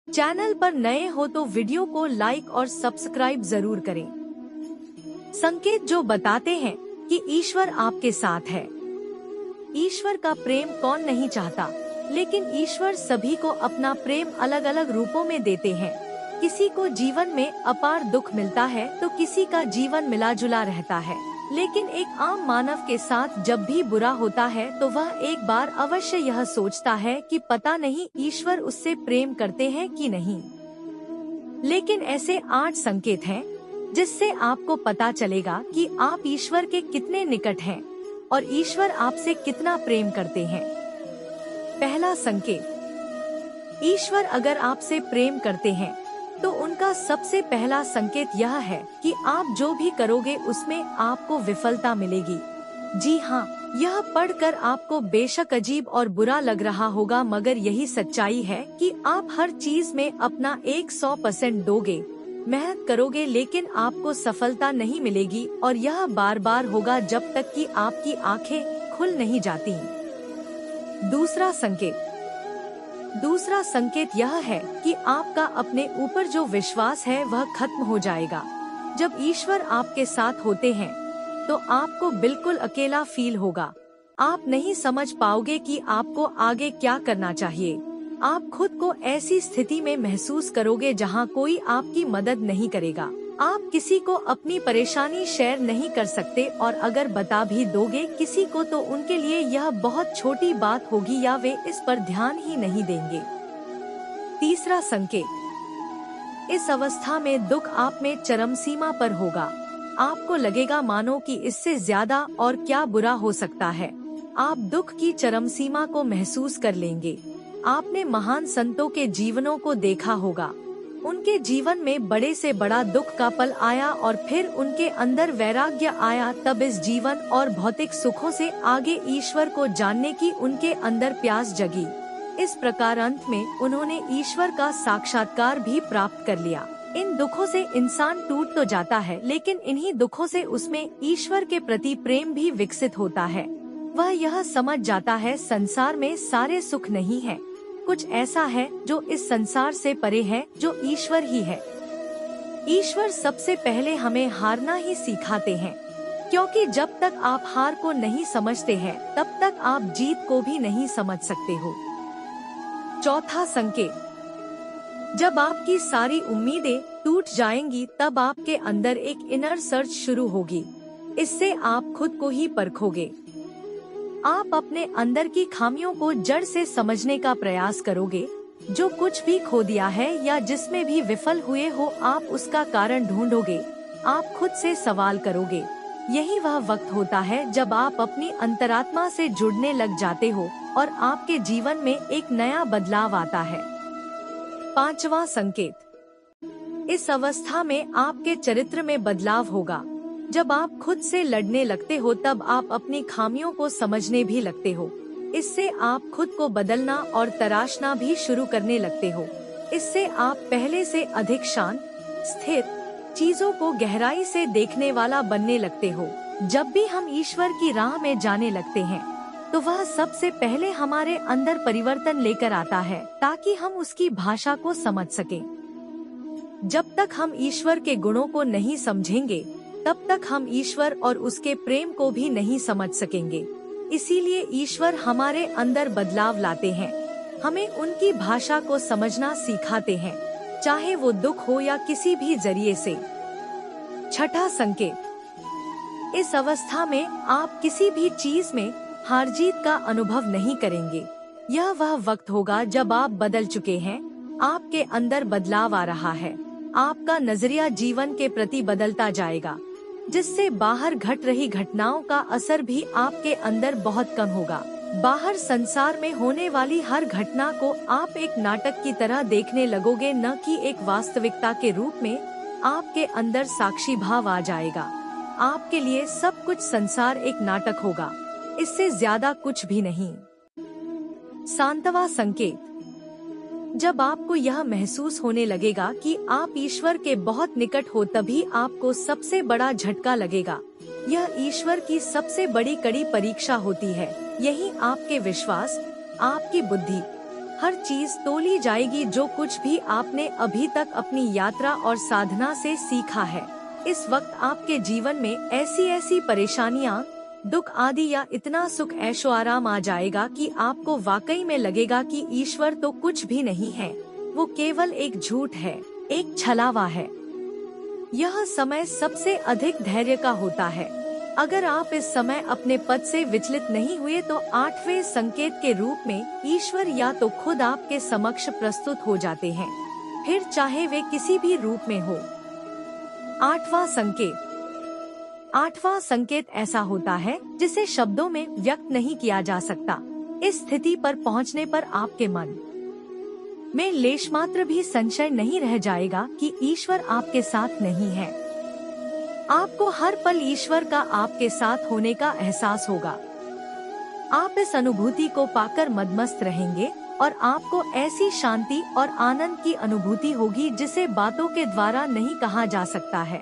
Channel पर नए हो तो वीडियो को लाइक और सब्सक्राइब जरूर करें। संकेत जो बताते हैं कि ईश्वर आपके साथ है। ईश्वर का प्रेम कौन नहीं चाहता, लेकिन ईश्वर सभी को अपना प्रेम अलग अलग रूपों में देते हैं। किसी को जीवन में अपार दुख मिलता है तो किसी का जीवन मिला जुला रहता है, लेकिन एक आम मानव के साथ जब भी बुरा होता है तो वह एक बार अवश्य यह सोचता है कि पता नहीं ईश्वर उससे प्रेम करते हैं कि नहीं। लेकिन ऐसे 8 संकेत हैं जिससे आपको पता चलेगा कि आप ईश्वर के कितने निकट हैं और ईश्वर आपसे कितना प्रेम करते हैं। पहला संकेत, ईश्वर अगर आपसे प्रेम करते हैं तो उनका सबसे पहला संकेत यह है कि आप जो भी करोगे उसमें आपको विफलता मिलेगी। जी हाँ, यह पढ़कर आपको बेशक अजीब और बुरा लग रहा होगा, मगर यही सच्चाई है कि आप हर चीज में अपना 100% दोगे, मेहनत करोगे, लेकिन आपको सफलता नहीं मिलेगी और यह बार बार होगा जब तक कि आपकी आंखें खुल नहीं जाती। दूसरा संकेत यह है कि आपका अपने ऊपर जो विश्वास है वह खत्म हो जाएगा। जब ईश्वर आपके साथ होते हैं तो आपको बिल्कुल अकेला फील होगा। आप नहीं समझ पाओगे कि आपको आगे क्या करना चाहिए। आप खुद को ऐसी स्थिति में महसूस करोगे जहां कोई आपकी मदद नहीं करेगा। आप किसी को अपनी परेशानी शेयर नहीं कर सकते और अगर बता भी दोगे किसी को तो उनके लिए यह बहुत छोटी बात होगी या वे इस पर ध्यान ही नहीं देंगे। तीसरा संकेत, इस अवस्था में दुख आप में चरम सीमा पर होगा। आपको लगेगा मानो कि इससे ज्यादा और क्या बुरा हो सकता है। आप दुख की चरम सीमा को महसूस कर लेंगे। आपने महान संतों के जीवनों को देखा होगा। उनके जीवन में बड़े से बड़ा दुख का पल आया और फिर उनके अंदर वैराग्य आया। तब इस जीवन और भौतिक सुखों से आगे ईश्वर को जानने की उनके अंदर प्यास जगी। इस प्रकार अंत में उन्होंने ईश्वर का साक्षात्कार भी प्राप्त कर लिया। इन दुखों से इंसान टूट तो जाता है, लेकिन इन्हीं दुखों से उसमें ईश्वर के प्रति प्रेम भी विकसित होता है। वह यह समझ जाता है संसार में सारे सुख नहीं है, कुछ ऐसा है जो इस संसार से परे है, जो ईश्वर ही है। ईश्वर सबसे पहले हमें हारना ही सिखाते हैं, क्योंकि जब तक आप हार को नहीं समझते हैं तब तक आप जीत को भी नहीं समझ सकते हो। चौथा संकेत, जब आपकी सारी उम्मीदें टूट जाएंगी तब आपके अंदर एक इनर सर्च शुरू होगी। इससे आप खुद को ही परखोगे। आप अपने अंदर की खामियों को जड़ से समझने का प्रयास करोगे। जो कुछ भी खो दिया है या जिसमें भी विफल हुए हो, आप उसका कारण ढूंढोगे। आप खुद से सवाल करोगे। यही वह वक्त होता है जब आप अपनी अंतरात्मा से जुड़ने लग जाते हो और आपके जीवन में एक नया बदलाव आता है। पांचवा संकेत, इस अवस्था में आपके चरित्र में बदलाव होगा। जब आप खुद से लड़ने लगते हो तब आप अपनी खामियों को समझने भी लगते हो। इससे आप खुद को बदलना और तराशना भी शुरू करने लगते हो। इससे आप पहले से अधिक शांत, स्थिर, चीजों को गहराई से देखने वाला बनने लगते हो। जब भी हम ईश्वर की राह में जाने लगते हैं तो वह सबसे पहले हमारे अंदर परिवर्तन लेकर आता है ताकि हम उसकी भाषा को समझ सकें। जब तक हम ईश्वर के गुणों को नहीं समझेंगे तब तक हम ईश्वर और उसके प्रेम को भी नहीं समझ सकेंगे। इसीलिए ईश्वर हमारे अंदर बदलाव लाते हैं, हमें उनकी भाषा को समझना सिखाते हैं, चाहे वो दुख हो या किसी भी जरिए से। छठा संकेत, इस अवस्था में आप किसी भी चीज में हार जीत का अनुभव नहीं करेंगे। यह वह वक्त होगा जब आप बदल चुके हैं, आपके अंदर बदलाव आ रहा है। आपका नजरिया जीवन के प्रति बदलता जाएगा, जिससे बाहर घट रही घटनाओं का असर भी आपके अंदर बहुत कम होगा। बाहर संसार में होने वाली हर घटना को आप एक नाटक की तरह देखने लगोगे, न कि एक वास्तविकता के रूप में। आपके अंदर साक्षी भाव आ जाएगा। आपके लिए सब कुछ संसार एक नाटक होगा, इससे ज्यादा कुछ भी नहीं। सातवां संकेत, जब आपको यह महसूस होने लगेगा कि आप ईश्वर के बहुत निकट हो, तभी आपको सबसे बड़ा झटका लगेगा। यह ईश्वर की सबसे बड़ी कड़ी परीक्षा होती है। यही आपके विश्वास, आपकी बुद्धि, हर चीज तोली जाएगी जो कुछ भी आपने अभी तक अपनी यात्रा और साधना से सीखा है। इस वक्त आपके जीवन में ऐसी ऐसी परेशानियां, दुख आदि या इतना सुख ऐशो आराम आ जाएगा कि आपको वाकई में लगेगा कि ईश्वर तो कुछ भी नहीं है, वो केवल एक झूठ है, एक छलावा है। यह समय सबसे अधिक धैर्य का होता है। अगर आप इस समय अपने पद से विचलित नहीं हुए तो 8वें संकेत के रूप में ईश्वर या तो खुद आपके समक्ष प्रस्तुत हो जाते हैं, फिर चाहे वे किसी भी रूप में हो। 8वां संकेत। 8वां संकेत ऐसा होता है जिसे शब्दों में व्यक्त नहीं किया जा सकता। इस स्थिति पर पहुंचने पर आपके मन में लेश मात्र भी संशय नहीं रह जाएगा कि ईश्वर आपके साथ नहीं है। आपको हर पल ईश्वर का आपके साथ होने का एहसास होगा। आप इस अनुभूति को पाकर मदमस्त रहेंगे और आपको ऐसी शांति और आनंद की अनुभूति होगी जिसे बातों के द्वारा नहीं कहा जा सकता है।